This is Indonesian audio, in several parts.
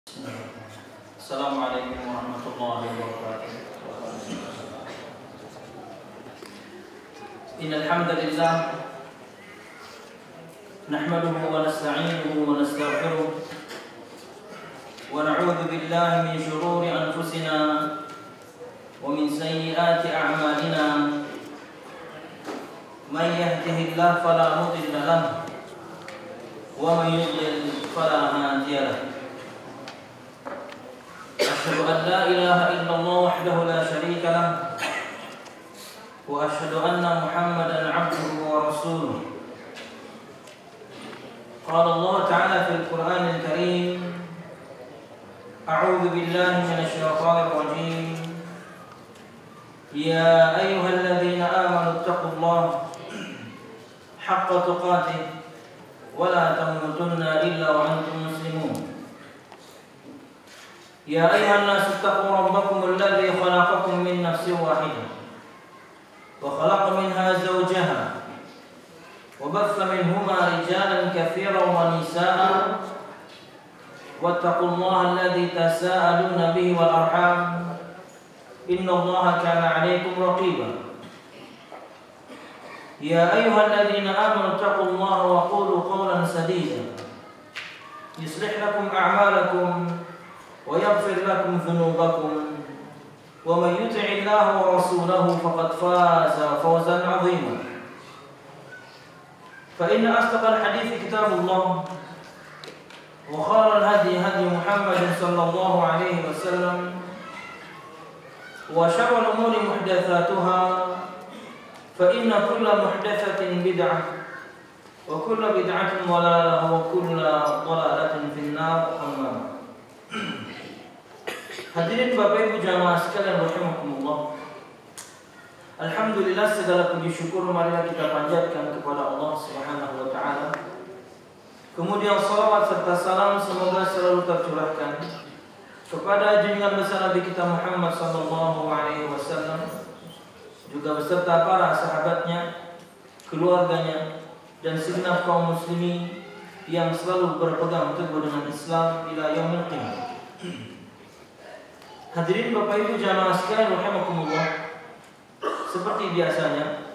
Assalamualaikum warahmatullahi wabarakatuh. Innal hamdalillah nahmaduhu wa nasta'inuhu wa nastaghfiruh wa na'udzu billahi min shururi anfusina wa min sayyiati a'malina. Man yahdihillahu fala mudilla lahu wa man yudlil fala hadiya lahu. Asyhadu an la ilaha illallah wahdahu la syarika lah wa asyhadu anna Muhammadan 'abduhu wa rasuluh. Qala Allah ta'ala fil Qur'anil Karim, a'udzu billahi minasy syaithanir rajim. Ya ayyuhalladzina amanu taqullaha haqqa tuqatih wa la tamutunna illa wa antum muslimun. Ya ayuhan nasu taqu rabbakum alladzi khalaqakum min nafsin wahidah wa khalaqa minha zawjaha wa batha minhuma rijalan katsiran wa nisaa'a wattaqullaha alladzi tasaaluna bihi wal arham innallaha kana 'alaykum raqiba. Ya ayyuhalladzina amanu taqullaha wa qulu qawlan sadida yuslih lakum a'malakum wa yaghfir lakum dhunubakum wa may yuti' Allaha wa rasulahu faqad faza fawzan 'azima. Fa inna asdaqal hadithi kitabullah wa khairal hadi hadi Muhammad sallallahu alaihi wasallam wa syarrul umuri muhdatsatuha fa inna kulla muhdatsatin bid'ah wa kulla bid'atin dhalalah wa kulla dhalalatin fin nar. Amma hadirin Bapak Ibu jamaah sekalian rahimakumullah. Alhamdulillah, segala puji syukur marilah kita panjatkan kepada Allah Subhanahu wa taala. Kemudian salawat serta salam semoga selalu tercurahkan kepada junjungan besar Nabi kita Muhammad sallallahu alaihi wasallam, juga beserta para sahabatnya, keluarganya, dan segenap kaum muslimin yang selalu berpegang teguh dengan Islam ila yaumil qiyamah. Hadirin Bapak Ibu jamaah sekalian rahimakumullah, seperti biasanya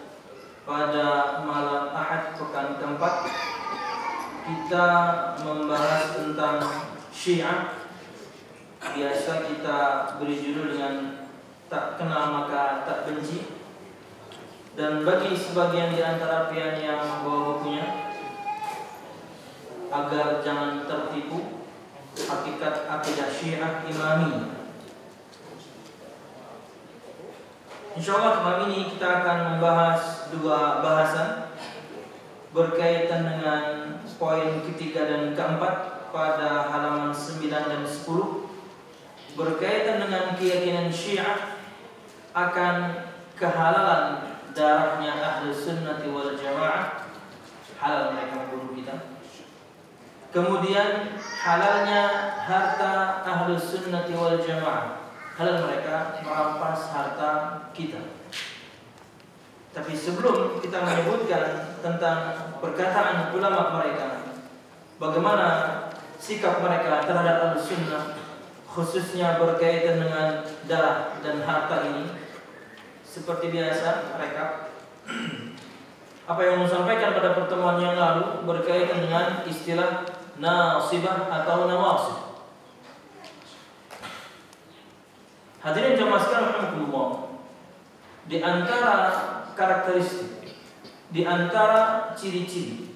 pada malam Ahad pekan keempat kita membahas tentang Syiah. Biasa kita beri judul dengan tak kenal maka tak benci. Dan bagi sebagian di antara pian yang bawa bukunya, agar jangan tertipu, hakikat akidah Syiah Imamiyah. Insyaallah malam ini kita akan membahas dua bahasan berkaitan dengan poin ketiga dan keempat pada halaman 9 dan 10, berkaitan dengan keyakinan Syiah akan kehalalan darahnya ahli sunnati wal jamaah, halal mereka membunuh kita. Kemudian halalnya harta ahli sunnati wal jamaah, halal mereka merampas harta kita. Tapi sebelum kita menyebutkan tentang perkataan ulama mereka, bagaimana sikap mereka terhadap Ahlussunnah, khususnya berkaitan dengan darah dan harta ini, seperti biasa mereka apa yang disampaikan pada pertemuan yang lalu berkaitan dengan istilah nasibah atau nawasib. Hadirin jamaah sekalian rahimakumullah, di antara karakteristik, di antara ciri-ciri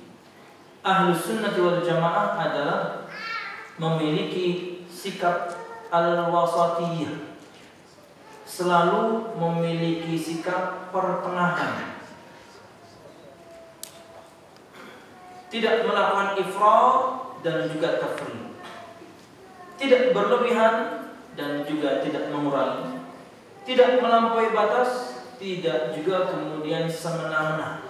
Ahlus Sunnah wal Jamaah adalah memiliki sikap al-wasatiyah, selalu memiliki sikap pertengahan, tidak melakukan ifrat dan juga tafrid, tidak berlebihan dan juga tidak mengurangi, tidak melampaui batas, tidak juga kemudian semena-mena.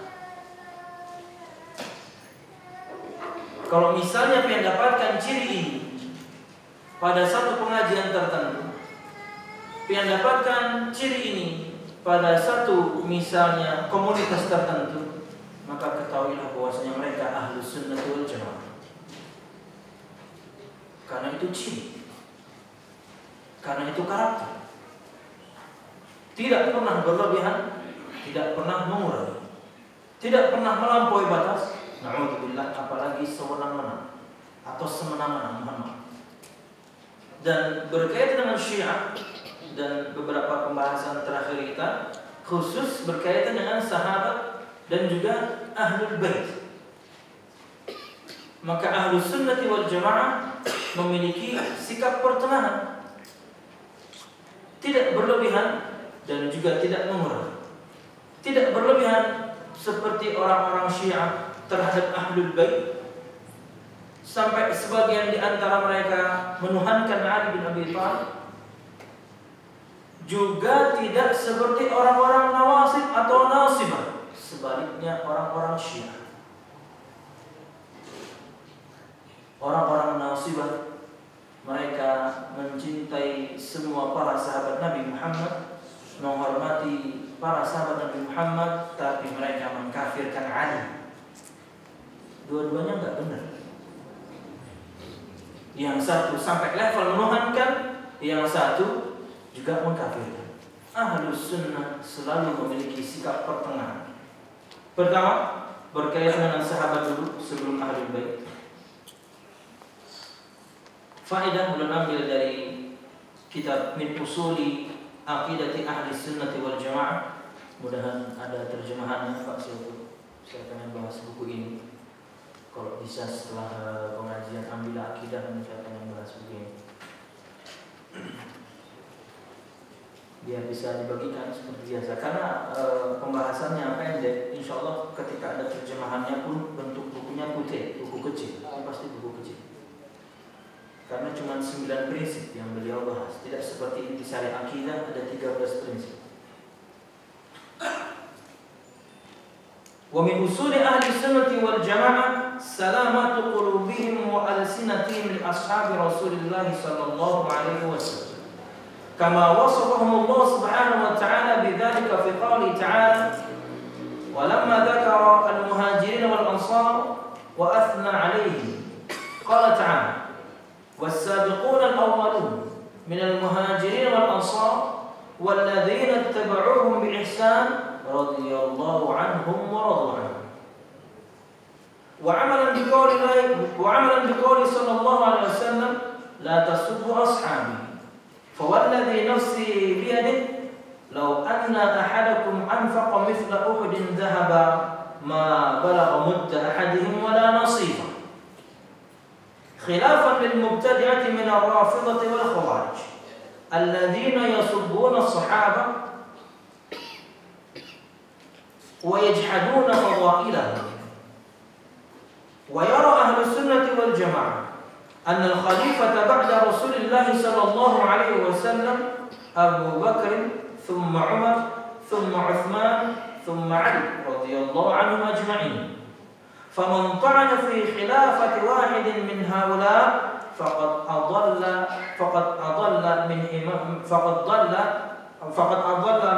Kalau misalnya pengen dapatkan ciri ini pada satu pengajian tertentu, pengen dapatkan ciri ini pada satu misalnya komunitas tertentu, maka ketahuilah bahwasanya mereka Ahlus Sunnah wal Jamaah. Karena itu ciri. Karena itu karakter. Tidak pernah berlebihan, tidak pernah mengurangi, tidak pernah melampaui batas. Na'udzubillah, apalagi sewenang-wenang atau semena-mena. Dan berkaitan dengan Syiah dan beberapa pembahasan terakhir kita, khusus berkaitan dengan sahabat dan juga Ahlul Bait. Maka Ahlus Sunnati wal Jamaah memiliki sikap pertengahan, tidak berlebihan dan juga tidak mengurangi. Tidak berlebihan seperti orang-orang Syiah terhadap Ahlul Bait, sampai sebagian di antara mereka menuhankan Ali bin Abi Thalib. Juga tidak seperti orang-orang Nawasib atau Nasibah, sebaliknya orang-orang Syiah. Orang-orang Nasibah, mereka mencintai semua para sahabat Nabi Muhammad, menghormati para sahabat Nabi Muhammad, tapi mereka mengkafirkan Ali. Dua-duanya enggak benar. Yang satu sampai level menuhankan, yang satu juga mengkafirkan. Ahlus Sunnah selalu memiliki sikap pertengahan. Pertama, berkaitan dengan sahabat dulu sebelum Ahlul Bait. Faedah ulun ambil dari kitab Min Usuli Aqidati Ahli Sunnati wal Jamaah. Mudahan ada terjemahannya Pak Syaikhul. Saya akan bahas buku ini. Kalau bisa setelah pengajian ambil akidah, saya akan bahas buku ini. Biar bisa dibagikan seperti biasa. Karena pembahasannya pendek, insya Allah ketika ada terjemahannya pun bentuk bukunya putih, buku kecil. Ini pasti buku kecil. Karena cuma 9 prinsip yang beliau bahas. Tidak seperti Intisari Akidah ada 13 prinsip. Wa min usuli ahli sunnati wal jamaah salamatu qulubihim wa alsinatihim li ashabi Rasulillah sallallahu alaihi wasallam. Kama wasafahum Allah subhanahu wa ta'ala bidzalika fi qouli ta'ala wa lamma dzakara al-muhajirin wal ansar wa athna 'alaihim qala ta'ala والسابقون الأولون من المهاجرين والأنصار والذين اتبعوهم بإحسان رضي الله عنهم ورضوا عنه وعملا بقوله صلى الله عليه وسلم لا تسبوا أصحابي فوالذي نفسي بيده لو أن أحدكم أنفق مثل أحد ذهبا ما بلغ مد أحدهم ولا نصيبا خلافا للمبتدعة من الرافضة والخوارج الذين يسبون الصحابة ويجحدون فضائلهم. ويرى أهل السنة والجماعة أن الخليفة بعد رسول الله صلى الله عليه وسلم أبو بكر ثم عمر ثم عثمان ثم علي رضي الله عنهم أجمعين. فمن طعن في خلافة واحد من هؤلاء فقد أضل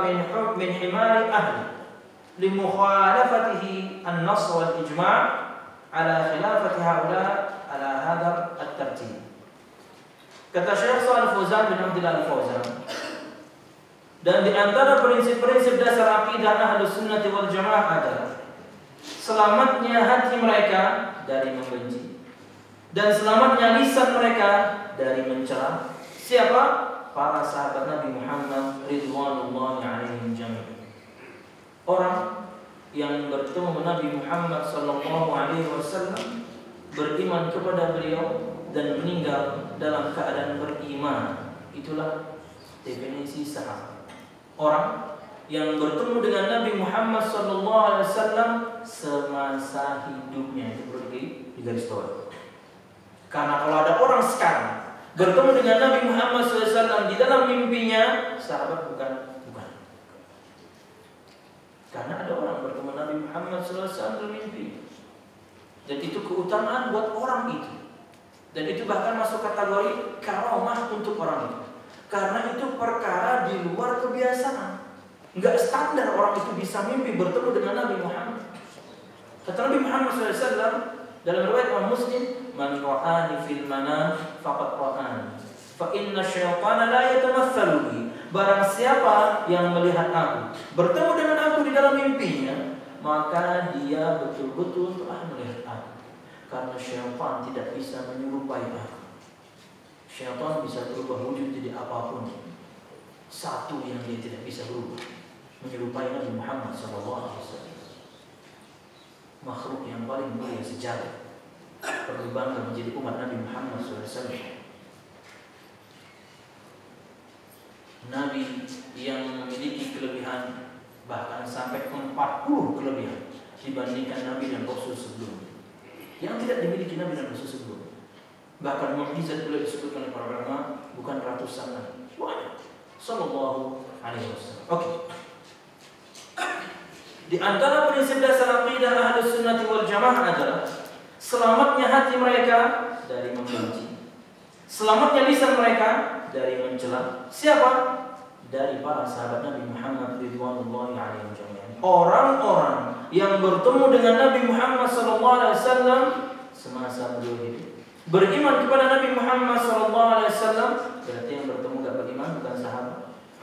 من حمار أهله لمخالفته النص والإجماع على خلافة هؤلاء على هذا الترتيب. Kata Syekh Shalih Fauzan bin Abdullah Al-Fauzan, dan di antara prinsip-prinsip dasar akidah Ahlus Sunnati wal Jamaah adalah selamatnya hati mereka dari membenci dan selamatnya lisan mereka dari mencela siapa? Para sahabat Nabi Muhammad ridwanullahi alaihim jami'an. Orang yang bertemu Nabi Muhammad sallallahu alaihi wasallam, beriman kepada beliau dan meninggal dalam keadaan beriman, itulah definisi sahabat. Orang yang bertemu dengan Nabi Muhammad SAW semasa hidupnya, itu perlu digarisbawahi. Karena kalau ada orang sekarang bertemu dengan Nabi Muhammad SAW di dalam mimpinya, sahabat bukan. Karena ada orang bertemu Nabi Muhammad SAW dalam mimpi, dan itu keutamaan buat orang itu, dan itu bahkan masuk kategori karomah untuk orang itu. Karena itu perkara di luar kebiasaan. Enggak standar orang itu bisa mimpi bertemu dengan Nabi Muhammad. Kata Nabi Muhammad SAW dalam riwayat Imam Muslim, "Man ra'ani fil manam faqad ra'ani." Fa inna syaitana la yatamatsalu bi. Barang siapa yang melihat aku, bertemu dengan aku di dalam mimpinya, maka dia betul-betul telah melihat aku. Karena syaitan tidak bisa menyerupai aku. Syaitan bisa berubah wujud jadi apapun. Satu yang dia tidak bisa berubah, menyerupai Nabi Muhammad SAW, makhluk yang paling mulia sejarah, perlu bangga menjadi umat Nabi Muhammad SAW. Nabi yang memiliki kelebihan bahkan sampai 40 kelebihan dibandingkan Nabi dan Rasul sebelumnya, yang tidak dimiliki Nabi dan Rasul sebelumnya. Bahkan mukjizat beliau disebutkan oleh para ulama bukan ratusan lagi, banyak. Sallallahu alaihi wasallam. Oke. Di antara prinsip dasar aqidah Ahlus Sunnah wal Jamaah adalah selamatnya hati mereka dari membenci, selamatnya lisan mereka dari mencela. Siapa? Dari para sahabat Nabi Muhammad radhiyallahu anhum jami'an. Orang-orang yang bertemu dengan Nabi Muhammad sallallahu alaihi wasallam semasa beliau hidup, beriman kepada Nabi Muhammad sallallahu alaihi wasallam, berarti yang bertemu gak beriman bukan sahabat,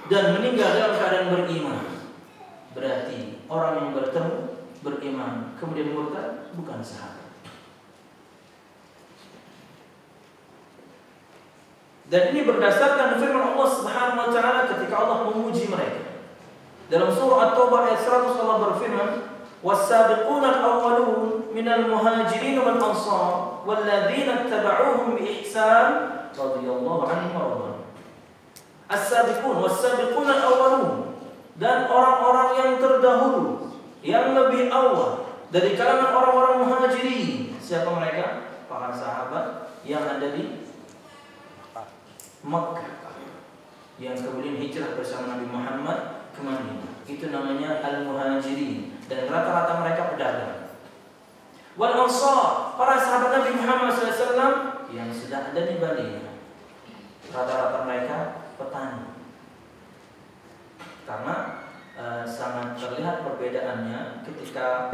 dan meninggal dalam keadaan beriman, berarti orang yang bertemu beriman kemudian murtad bukan sahabat. Dan ini berdasarkan firman Allah Subhanahu wa taala ketika Allah memuji mereka. Dalam surah At-Taubah ayat 100 Allah berfirman, "Was-sabiquna al-awwalun minal muhajirin wal ansar walladzina ittaba'uuhum bi ihsan radhiyallahu anhum wa radwan." As-sabiqun was-sabiquna al-awwalun, dan orang-orang yang terdahulu, yang lebih awal dari kalangan orang-orang muhajirin. Siapa mereka? Para sahabat yang ada di Makkah, yang kemudian hijrah bersama Nabi Muhammad ke Madinah. Itu namanya al-muhajirin, dan rata-rata mereka pedagang. Wal ansar, para sahabat Nabi Muhammad SAW yang sudah ada di Madinah, rata-rata mereka petani. Karena sangat terlihat perbedaannya ketika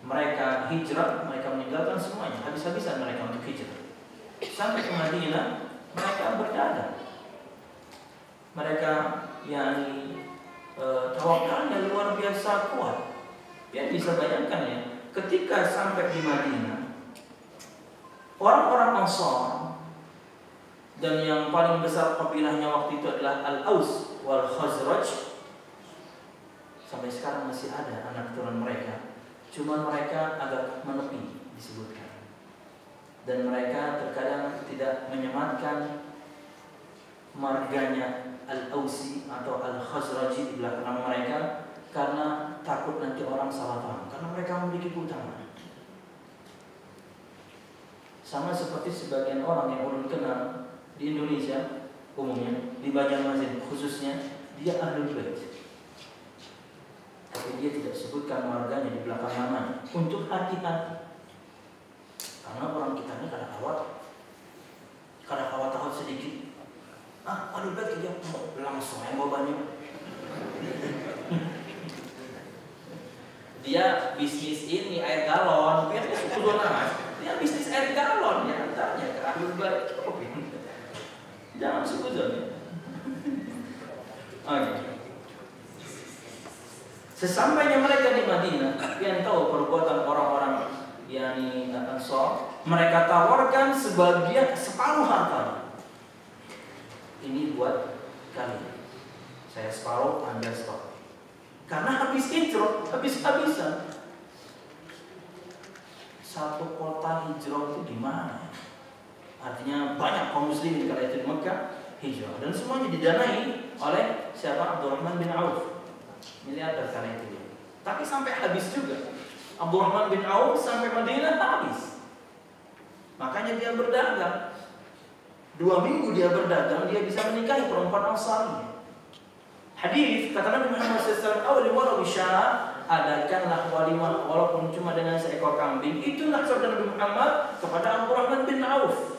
mereka hijrah, mereka meninggalkan semuanya, habis-habisan mereka untuk hijrah. Sampai ke Madinah mereka berdagang. Mereka yang tawakalnya luar biasa kuat. Ya, bisa bayangkan ya, ketika sampai di Madinah, orang-orang Ansar, dan yang paling besar kabilahnya waktu itu adalah Al-Aus wal Khazraj. Sampai sekarang masih ada anak turun mereka, cuma mereka agak menepi disebutkan. Dan mereka terkadang tidak menyematkan marganya Al-Ausi atau Al-Khazraji di belakang mereka, karena takut nanti orang salah paham, karena mereka memiliki keutamaan. Sama seperti sebagian orang yang ulun kenal di Indonesia umumnya, di Banjarmasin khususnya, dia Ahlul Bait, tapi dia tidak sebutkan marganya di belakang namanya untuk hati-hati. Karena orang kita ini kadang kawat sedikit, Ahlul Bait dia langsung yang bawanya. Dia bisnis ini air galon, biar dia suku nama. Dia bisnis air galon, ya antaranya ke Ahlul Bait. Jangan suzon. Oke. Sesampainya mereka di Madinah, kalian tahu perbuatan orang-orang yakni Ansar, mereka tawarkan separuh harta. Ini buat kalian. Saya separuh, Anda separuh. Karena habis hijrah, habis-habisan. Satu kota hijrah itu di mana? Artinya banyak kaum muslimin kala itu di Mekah hijrah, dan semuanya didanai oleh siapa? Abdurrahman bin Auf, miliarder kala itu. Tapi sampai habis juga. Abdurrahman bin Auf sampai Madinah habis. Makanya dia berdagang. 2 minggu dia berdagang, dia bisa menikahi perempuan Ansari. Hadis kata Nabi Muhammad SAW, "Awli walau bisyara," adakanlah walimah walaupun cuma dengan seekor kambing. Itulah sabda Nabi Muhammad kepada Abdurrahman bin Auf.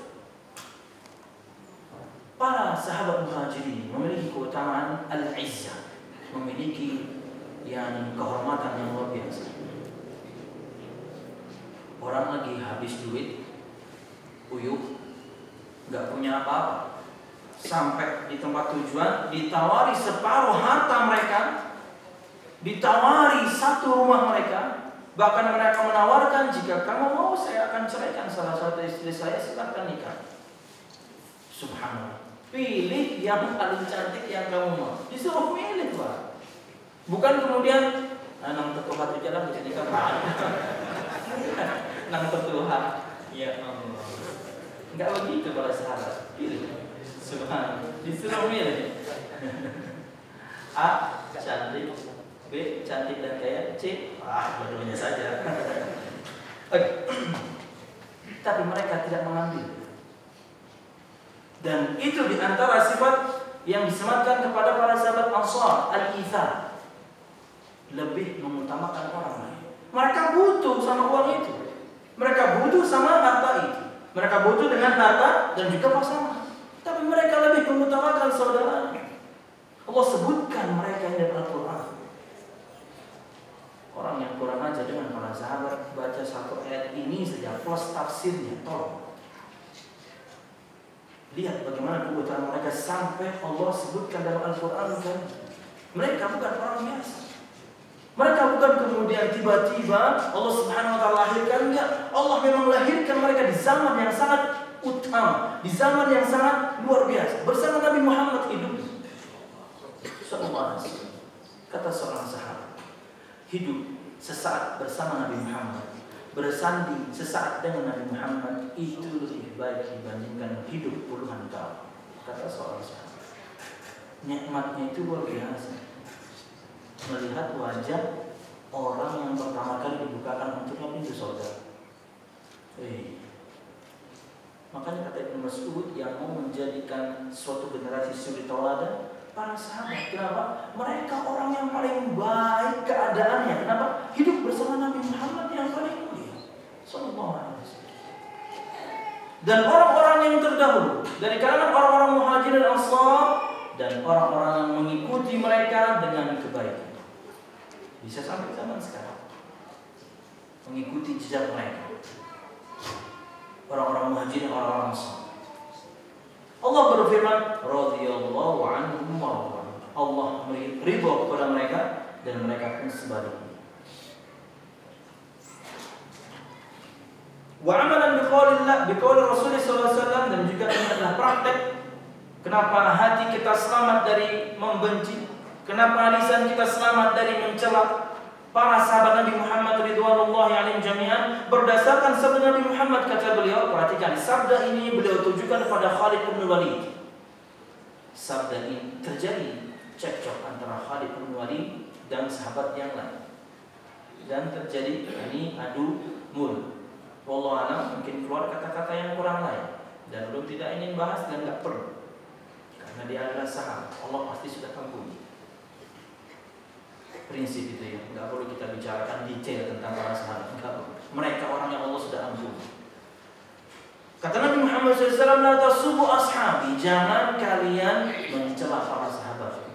Para sahabat muhajirin memiliki keutamaan al-izzah, memiliki kehormatan yang luar biasa. Orang lagi habis duit, uyuh, nggak punya apa-apa, sampai di tempat tujuan, ditawari separuh harta mereka, ditawari satu rumah mereka, bahkan mereka menawarkan, jika kamu mau saya akan ceraikan salah satu istri saya, silakan nikah. Subhanallah. Pilih yang paling cantik yang kamu mau. Disuruh milih, Pak. Bukan kemudian nang tetuha tu jalan bisa nikah. Nang tetuha. Ya Allah. Enggak begitu para sahabat. Pilih. Subhanallah. Disuruh milih. A. Cantik. B. Cantik dan kaya. C. Dua-duanya saja. Oke. Tapi mereka tidak mengambil. Dan itu diantara sifat yang disematkan kepada para sahabat Ansar, al-ithar, lebih mengutamakan orang lain. Mereka butuh sama uang itu, mereka butuh sama harta itu, mereka butuh dengan harta dan juga pasangan. Tapi mereka lebih mengutamakan saudaranya. Allah sebutkan mereka di Al-Quran. Orang yang kurang aja dengan para sahabat, baca satu ayat ini saja plus tafsirnya, tolong. Lihat bagaimana keutamaan mereka sampai Allah sebutkan dalam Al-Quran kan. Mereka bukan orang biasa. Mereka bukan kemudian tiba-tiba Allah Subhanahu wa taala lahirkan, enggak. Allah memang lahirkan mereka di zaman yang sangat utama, di zaman yang sangat luar biasa. Bersama Nabi Muhammad hidup. Sallallahu alaihi wasallam. Kata seorang sahabat, hidup sesaat bersama Nabi Muhammad, bersanding sesaat dengan Nabi Muhammad itu lebih baik dibandingkan hidup puluhan tahun. Kata seorang sahabat, nikmatnya itu luar biasa. Melihat wajah orang yang pertama kali dibukakan untuknya pintu surga. Makanya kata Ibnu Mas'ud, yang mau menjadikan suatu generasi suri tauladan para sahabat. Kenapa? Mereka orang yang paling baik keadaannya. Kenapa? Hidup bersama Nabi Muhammad yang paling mulia. Sallallahu alaihi wasallam. Dan orang-orang yang terdahulu dari kalangan orang-orang Muhajirin dan Ansar dan orang-orang yang mengikuti mereka dengan kebaikan. Bisa sampai zaman sekarang mengikuti jejak mereka. Orang-orang Muhajirin, orang-orang Ansar. Allah berfirman, radhiyallahu anhum wa radu. Allah ridha kepada mereka dan mereka pun sebaliknya. Wa amalan biqauli Rasulullah sallallahu alaihi wasallam, dan juga ini adalah praktek kenapa hati kita selamat dari membenci, kenapa lisan kita selamat dari mencela para sahabat Nabi Muhammad ridwanullahi alaihim jami'an, berdasarkan sabda Nabi Muhammad. Kata beliau, perhatikan sabda ini beliau tujukan kepada Khalid bin Walid. Sabda ini terjadi cekcok antara Khalid bin Walid dan sahabat yang lain, dan terjadi ini adu mulut. Wallahu a'lam, mungkin keluar kata-kata yang kurang lain dan belum tidak ingin bahas dan tidak perlu, karena dia adalah sahabat. Allah pasti sudah ampuni. Prinsip itu ya, nggak perlu kita bicarakan detail tentang para sahabat. Mereka orang yang Allah sudah ampuni. Kata Nabi Muhammad SAW, la tasubu ashabi, jangan kalian mencela para sahabat.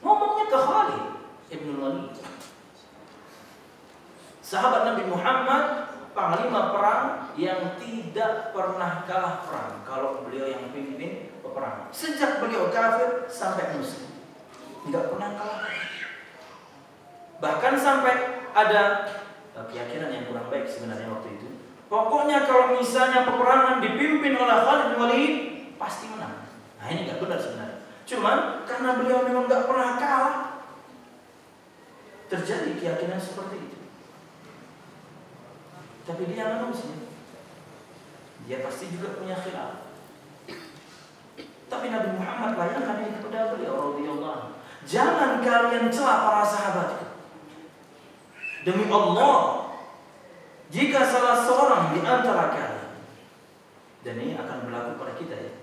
Ngomongnya ke Khalid ibn Walid, sahabat Nabi Muhammad, panglima perang yang tidak pernah kalah perang. Kalau beliau yang pimpin peperangan, sejak beliau kafir sampai muslim, nggak pernah kalah. Bahkan sampai ada keyakinan yang kurang baik sebenarnya waktu itu. Pokoknya kalau misalnya peperangan dipimpin oleh Khalid bin Walid, pasti menang. Nah ini nggak benar sebenarnya. Cuman karena beliau memang nggak pernah kalah, terjadi keyakinan seperti itu. Tapi dia manusia, dia pasti juga punya khilaf. Tapi Nabi Muhammad layankan ini kepada beliau radhiyallahu. Jangan kalian cela para sahabat. Demi Allah, jika salah seorang di antara kalian, dan ini akan berlaku pada kita ya.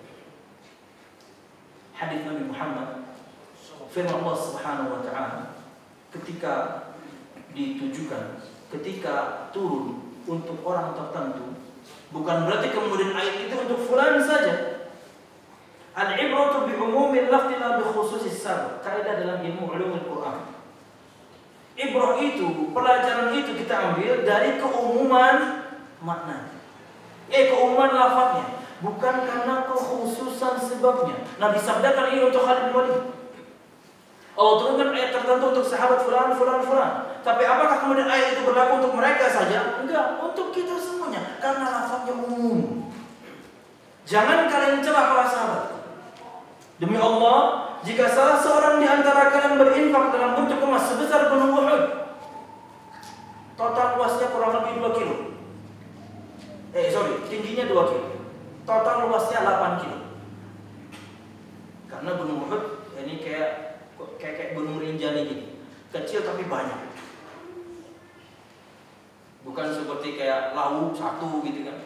Hadis Nabi Muhammad, firman Allah Subhanahu wa taala ketika ditujukan, ketika turun untuk orang tertentu, bukan berarti kemudian ayat itu untuk fulan saja. Al-ibratu bi umumil lafzi la bi khususis sabab. Kaidah dalam ilmu ulumul Quran. Ibrah itu, pelajaran itu kita ambil dari keumuman makna. Keumuman lafaznya. bukan karena kekhususan sebabnya. Nabi sabdakan ini untuk Khalid bin Walid. Allah turunkan ayat tertentu untuk sahabat fulan. Tapi apakah kemudian ayat itu berlaku untuk mereka saja? Enggak, untuk kita semuanya. Karena lafaznya umum. Jangan kalian celah para sahabat. Demi Allah, jika salah seorang di antara kalian berinfak dalam bentuk emas sebesar gunung Uhud, total luasnya kurang lebih 2 kilo. Tingginya 2 kilo. Total luasnya 8 kilo. Karena gunung Uhud ini kayak gunung Rinjani gitu. Kecil tapi banyak. Bukan seperti kayak Lawu satu gitu kan.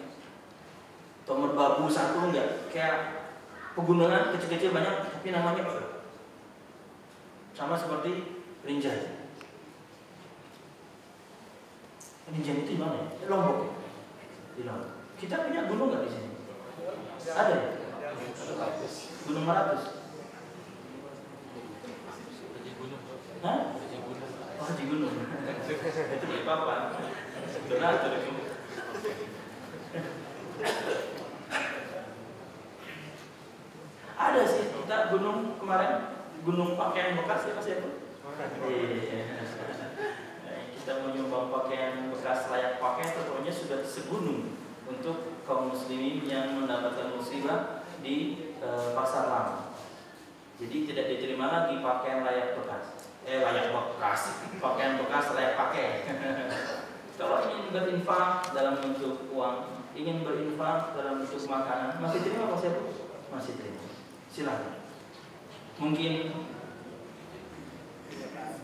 Atau Merbabu satu, enggak. Kayak pegunungan kecil-kecil banyak tapi namanya Uhud. Sama seperti Rinjani. Rinjani itu di mana ya? Lombok ya? Di Lombok. Kita punya gunung nggak di sini? Ada ya? Gunung Meratus. Hah? Oh, di gunung. Itu di papan. Donatur itu. Ada sih kita gunung kemarin, gunung pakaian bekas ya Mas ya? Iya. Kita menyumbang pakaian bekas layak pakai, tentunya sudah segunung untuk kaum muslimin yang mendapatkan musibah di pasar lama. Jadi tidak diterima lagi pakaian layak bekas. Pakaian bekas layak pakai. Kalau ingin berinfak dalam bentuk uang, ingin berinfak dalam bentuk makanan, masih terima Mas ya? Masih terima. Silakan. Mungkin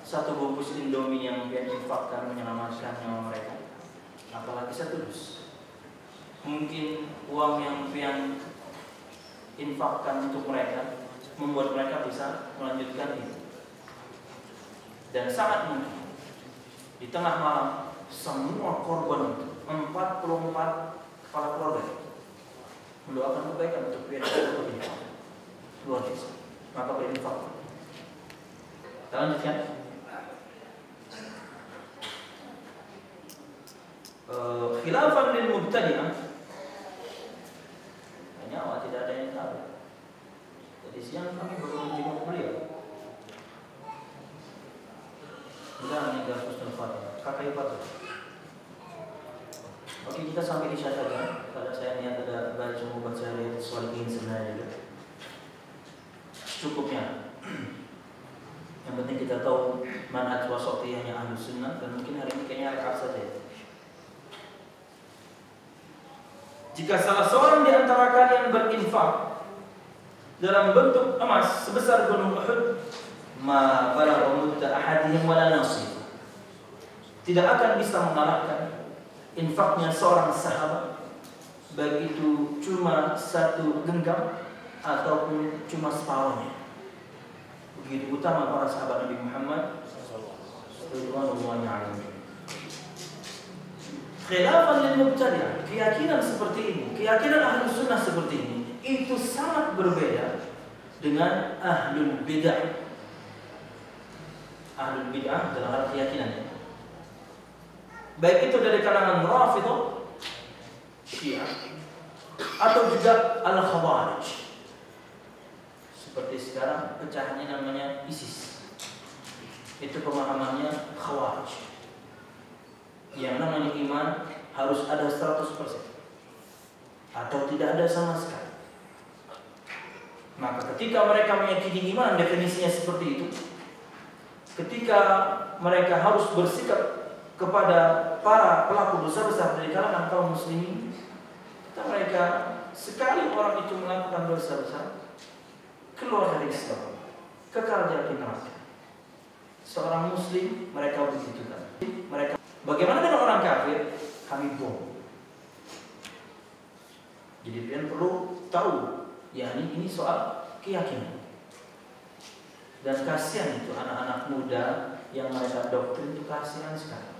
satu bungkus Indomie yang dia infakkan menyelamatkan nyawa mereka, apalagi satu dus. Mungkin uang yang pian infakkan untuk mereka membuat mereka bisa melanjutkan itu. Dan sangat mungkin di tengah malam semua korban itu 44 kepala keluarga mendoakan kebaikan untuk pian berinfak. Luar biasa. Maka berinfak. Kita lanjutkan. Khilafan lil mubtadi'ah. Hanya tidak ada yang tahu. Tadi siang kami baru menjenguk beliau. Sudah meninggal Husnul Fatihah. Kakak Ibu. Oke, kita sampai di syarat saja. Karena saya niat ada baca buat saya lihat Shalihin sebenarnya juga. Cukupnya. Yang penting kita tahu manhaj wasatiyahnya Ahlus Sunnah, dan mungkin hari ini kayaknya rekap saja. Jika salah seorang di antara kalian berinfak dalam bentuk emas sebesar gunung Uhud, ma balagha mudda ahadihim wala nasib. Tidak akan bisa mengalahkan infaknya seorang sahabat, baik itu cuma 1 genggam ataupun cuma separuhnya. Begitu utama para sahabat Nabi Muhammad sallallahu alaihi wasallam. Khilafan lil mubtadi'ah, keyakinan seperti ini, keyakinan Ahlus Sunnah seperti ini, itu sangat berbeda dengan Ahlul Bid'ah. Ahlul Bid'ah dalam hal keyakinannya, baik itu dari kalangan Rafidhah, Syiah, atau juga Al-Khawarij. Seperti sekarang pecahannya namanya ISIS. Itu pemahamannya Khawarij. Yang namanya iman harus ada 100% atau tidak ada sama sekali. Maka ketika mereka meyakini iman, definisinya seperti itu, ketika mereka harus bersikap kepada para pelaku dosa besar dari kalangan kaum muslimin, mereka sekali orang itu melakukan dosa besar, keluar dari Islam, kekal di neraka. Seorang muslim mereka begitu kan. Mereka, bagaimana dengan orang kafir? Kami bom. Jadi kalian perlu tahu, yakni ini soal keyakinan. Dan kasihan itu anak-anak muda yang mereka doktrin itu kasihan sekali.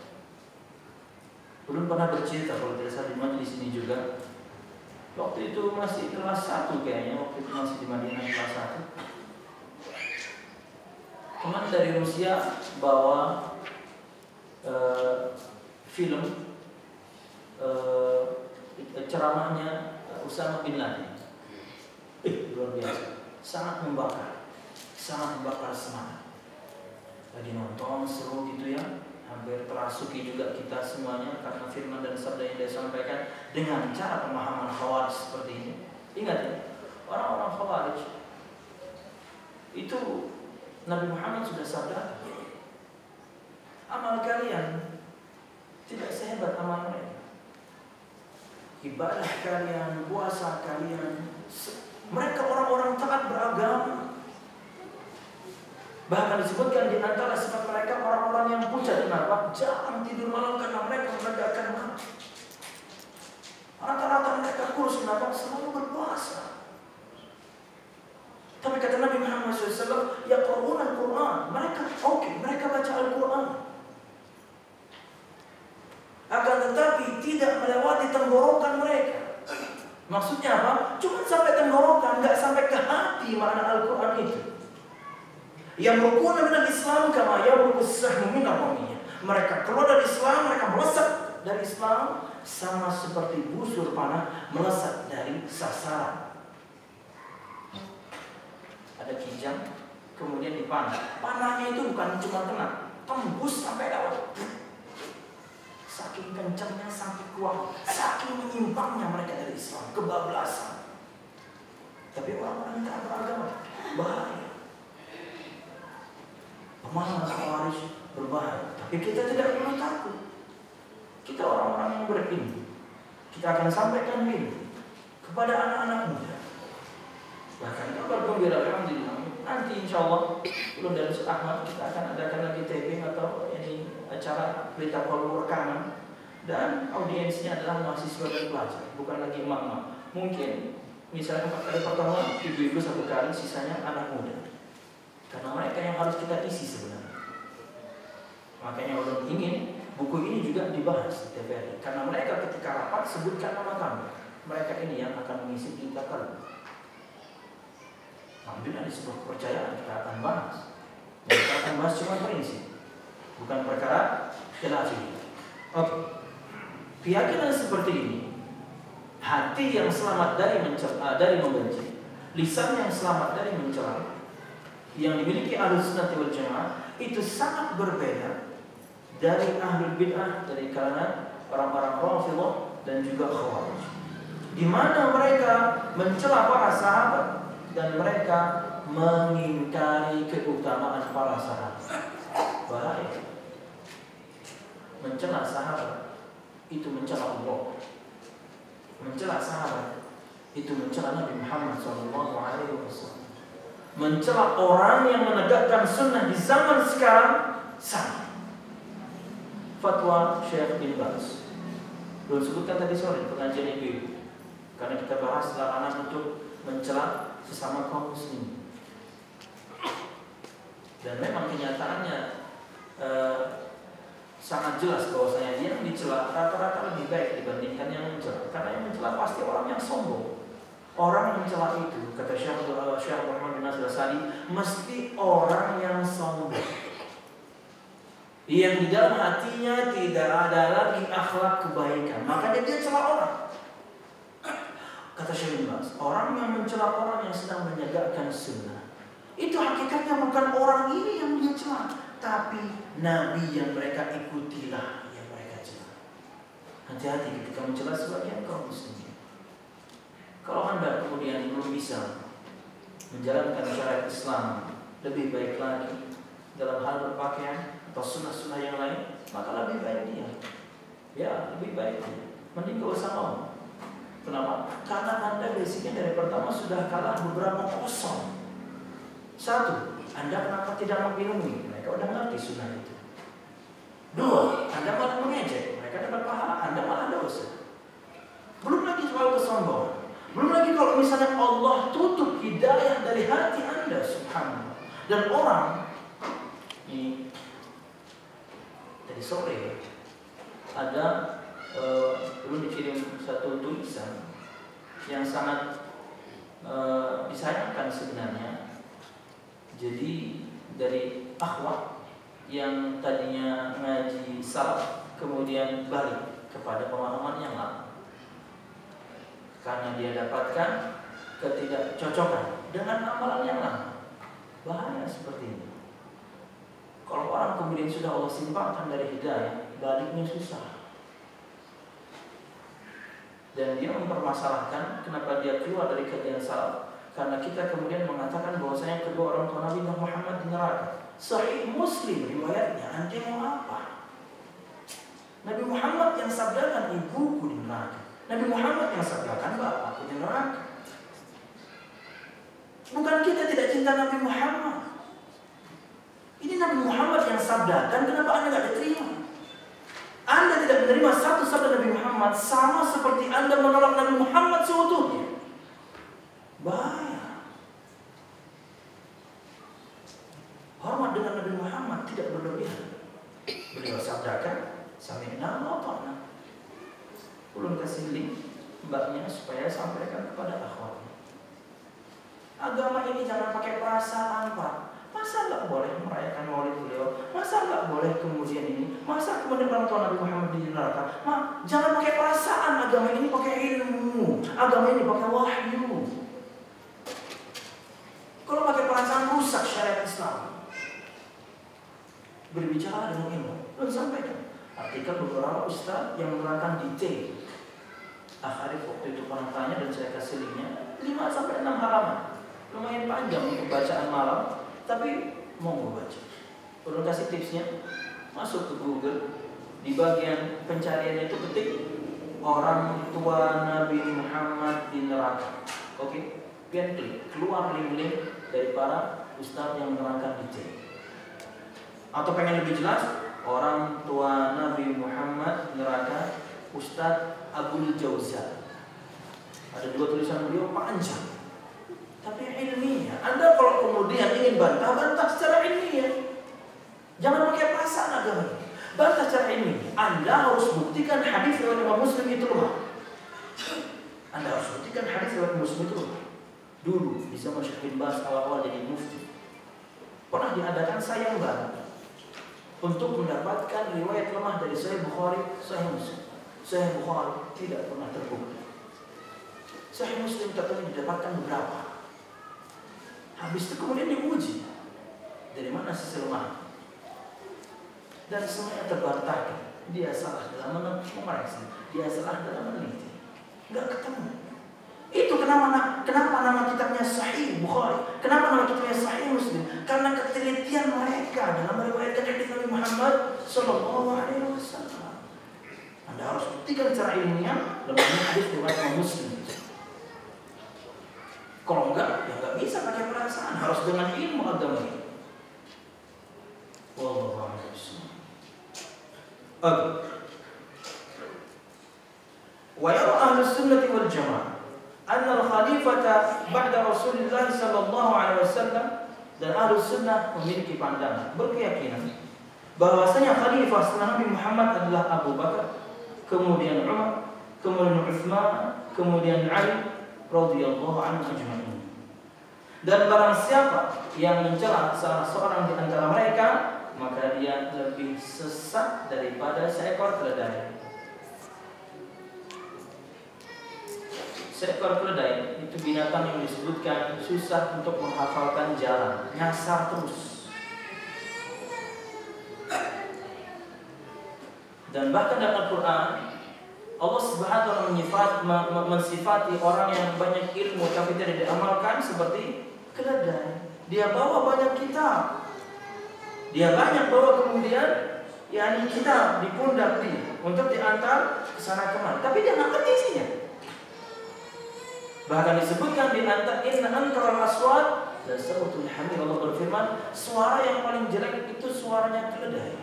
Belum pernah bercerita kalau tidak salah di majelis ini juga. Waktu itu masih kelas 1 kayaknya, waktu itu masih di Madinah kelas 1. Teman dari Rusia bawa film ceramahnya Osama bin Laden. Luar biasa, sangat membakar semangat. Lagi nonton seru gitu ya, hampir terasuki juga kita semuanya karena firman dan sabda yang dia sampaikan dengan cara pemahaman Khawarij seperti ini. Ingat ya, orang-orang Khawarij itu Nabi Muhammad sudah sabda, amal kalian tidak sehebat amal mereka. Ibadah kalian, puasa kalian, mereka orang-orang taat beragama. Bahkan disebutkan di antara sifat mereka orang-orang yang pucat. Kenapa? Jarang tidur malam karena mereka menegakkan malam. Rata-rata mereka kurus. Kenapa? Selalu berpuasa. Tapi kata Nabi Muhammad SAW, ya Quran. Mereka baca Al-Quran. Akan tetapi tidak melewati tenggorokan mereka. Maksudnya apa? Cuma sampai tenggorokan, nggak sampai ke hati makna Al-Quran itu. Yang rukun minal Islam kama yabrukus sahmu minar ramiyah. Mereka keluar dari Islam, mereka melesat dari Islam sama seperti busur panah melesat dari sasaran. Ada kijang, kemudian dipanah. Panahnya itu bukan cuma kena, tembus sampai dalam. Saking kencangnya, saking kuat, saking menyimpangnya mereka dari Islam, kebablasan. Tapi orang-orang yang tak beragama bahaya. Pemahaman Khawarij berbahaya. Tapi kita tidak perlu takut. Kita orang-orang yang berilmu. Kita akan sampaikan ini kepada anak-anak muda. Bahkan kabar gembira alhamdulillah. Nanti insya Allah belum dari Ustaz Ahmad kita akan adakan lagi taping atau ini acara berita kolbu rekaman, dan audiensnya adalah mahasiswa dan pelajar, bukan lagi emak-emak. Mungkin misalnya 4 kali pertemuan ibu-ibu 1 kali, sisanya anak muda. Karena mereka yang harus kita isi sebenarnya. Makanya ulun ingin buku ini juga dibahas di TVRI. Karena mereka ketika rapat sebutkan nama kami. Mereka ini yang akan mengisi kita kali. Alhamdulillah di sebuah kepercayaan kita akan bahas. Dan kita akan bahas cuma prinsip, bukan perkara khilafi. Oke. Keyakinan seperti ini, hati yang selamat dari membenci, lisan yang selamat dari mencela, yang dimiliki Ahlus Sunnah wal Jamaah itu sangat berbeda dari Ahlul Bid'ah, dari kalangan orang-orang Rafidhah dan juga Khawarij, di mana mereka mencela para sahabat dan mereka mengingkari keutamaan para sahabat. Bahaya. Mencela sahabat itu mencela Allah. Mencela sahabat itu mencela Nabi Muhammad SAW. Mencela orang yang menegakkan sunnah di zaman sekarang sama. Fatwa Syekh bin Baz belum sebutkan tadi sore pengajian ibu, karena kita bahas larangan untuk mencela sesama kaum muslim. Dan memang kenyataannya sangat jelas bahwasanya yang dicela rata-rata lebih baik dibandingkan yang mencela. Karena yang mencela pasti orang yang sombong. Orang mencela itu, kata Syekh Muhammad bin Nasir As-Sa'di, mesti orang yang sombong, yang di dalam hatinya tidak ada lagi akhlak kebaikan, makanya dia cela orang. Kata Syekh bin Baz, orang yang mencela orang yang sedang menegakkan sunnah, itu hakikatnya bukan orang ini yang dia cela, tapi Nabi yang mereka ikutilah yang mereka cela. Hati-hati ketika mencela sebagian kaum muslimin. Kalau Anda kemudian belum bisa menjalankan syariat Islam lebih baik lagi dalam hal berpakaian atau sunnah-sunnah yang lain, maka lebih baik dia. Ya, lebih baik dia. Mending gak usah mau. Kenapa? Karena Anda basicnya dari pertama sudah kalah beberapa kosong. 1, Anda kenapa tidak memilih? Mereka udah ngerti sunnah itu. 2, Anda malah mengejek. Mereka dapat pahala, Anda malah dosa. Belum lagi soal kesombongan. Belum lagi kalau misalnya Allah tutup hidayah dari hati Anda, subhanallah. Dan orang ini tadi sore ada belum dikirim satu tulisan yang sangat disayangkan sebenarnya. Jadi dari akhwat yang tadinya ngaji salaf kemudian balik kepada pemahaman yang lama. karena dia dapatkan ketidakcocokan dengan amalan yang lama. Bahaya seperti ini. Kalau orang kemudian sudah Allah simpangkan dari hidayah, baliknya susah. Dan dia mempermasalahkan kenapa dia keluar dari keadaan salaf, karena kita kemudian mengatakan bahwasanya kedua orang tua Nabi Muhammad di neraka. Sahih Muslim riwayatnya, anda mau apa? Nabi Muhammad yang sabdakan ibuku di neraka, Nabi Muhammad yang sabdakan bapakku di neraka. Bukan kita tidak cinta Nabi Muhammad. Ini Nabi Muhammad yang sabdakan, kenapa anda tidak diterima? Anda tidak menerima satu sabda Nabi Muhammad sama seperti anda menolak Nabi Muhammad seutuhnya. Bahaya. Hormat dengan Nabi Muhammad tidak berlebihan. Beliau sabdakan, sami'na wa ata'na. Ulun kasih link mbaknya supaya sampaikan kepada akhwatnya. Agama ini jangan pakai perasaan, Pak. Masa nggak boleh merayakan maulid beliau? Masa nggak boleh kemudian ini? Masa kemudian orang tua Nabi Muhammad di neraka? Jangan pakai perasaan, agama ini pakai ilmu, agama ini pakai wahyu. Kalau pakai perasaan rusak syariat Islam. Berbicara dengan ilmu, dan sampaikan. Artikel beberapa ustaz yang menerangkan detail. Akharif waktu itu pernah tanya dan saya kasih linknya 5-6 halaman. Lumayan panjang untuk bacaan malam. Tapi mau baca. Perlu kasih tipsnya, masuk ke Google, di bagian pencariannya itu ketik orang tua Nabi Muhammad di neraka. Oke, pian klik, keluar link-link dari para ustaz yang menerangkan detail. Atau pengen lebih jelas, orang tua Nabi Muhammad neraka, Ustaz Abdul Jauzan. Ada 2 tulisan beliau panjang. Tapi ilmiah. Anda kalau kemudian ingin bantah secara ilmiah. Jangan pakai perasaan agama. Bantah secara ilmiah. Anda harus buktikan hadis riwayat Imam Muslim itu lemah. Anda harus buktikan hadis riwayat Muslim itu lemah. Dulu di zaman Syekh bin Baz awal-awal jadi mufti, pernah diadakan sayembara untuk mendapatkan riwayat lemah dari Sahih Bukhari, Sahih Muslim. Sahih Bukhari tidak pernah terbukti. Sahih Muslim katanya didapatkan beberapa. Habis itu kemudian diuji dari mana sisi lemah, dan semuanya terbantahkan. Dia salah dalam memeriksa, dia salah dalam meneliti, nggak ketemu. Itu kenapa nama kitabnya Sahih Bukhari, kenapa nama kitabnya Sahih Muslim? Karena ketelitian mereka dalam meriwayatkan hadis Nabi Muhammad Sallallahu Alaihi Wasallam. Anda harus buktikan secara ilmiah lemahnya hadis riwayat Muslim. Kalau enggak, ya enggak bisa pakai perasaan, harus dengan ilmu agama. Wallahu a'lam. Wa yara ahlus sunnati wal jamaah anna al-khalifata ba'da Rasulullah sallallahu alaihi wasallam, dan ahlus sunnah memiliki pandangan, berkeyakinan bahwasanya khalifah setelah Nabi Muhammad adalah Abu Bakar, kemudian Umar, kemudian Utsman, kemudian Ali radhiyallahu anhu ajma'in. Dan barang siapa yang mencela salah seorang di antara mereka, maka dia lebih sesat daripada seekor keledai. Seekor keledai itu binatang yang disebutkan susah untuk menghafalkan jalan, nyasar terus. Dan bahkan dalam Al-Quran, Allah Subhanahu wa Ta'ala mensifati orang yang banyak ilmu tapi tidak diamalkan seperti keledai. Dia bawa banyak kitab, dia banyak bawa kemudian yakni kitab di pundak dia untuk diantar ke sana kemari, tapi dia nggak ngerti isinya. Bahkan disebutkan di antara inna ankaral aswat la sautul hamir. Allah berfirman, suara yang paling jelek itu suaranya keledai.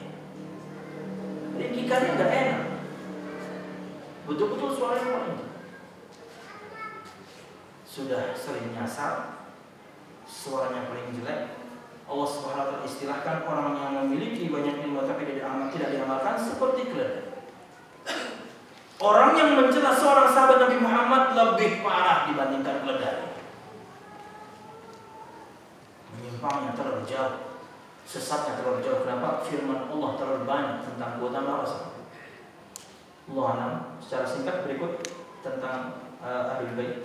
Ringkikannya nggak enak. Betul-betul suara yang paling sudah sering nyasar, suaranya paling jelek. Allah Subhanahu wa Ta'ala istilahkan orang yang memiliki banyak ilmu tapi tidak diamalkan seperti keledai. Orang yang mencela seorang sahabat Nabi Muhammad lebih parah dibandingkan keledai. Menyimpangnya terlalu jauh, sesatnya terlalu jauh. Kenapa? Firman Allah terlalu banyak tentang keutamaan Rasul. Allah alam. Secara singkat berikut tentang Ahlul Bait.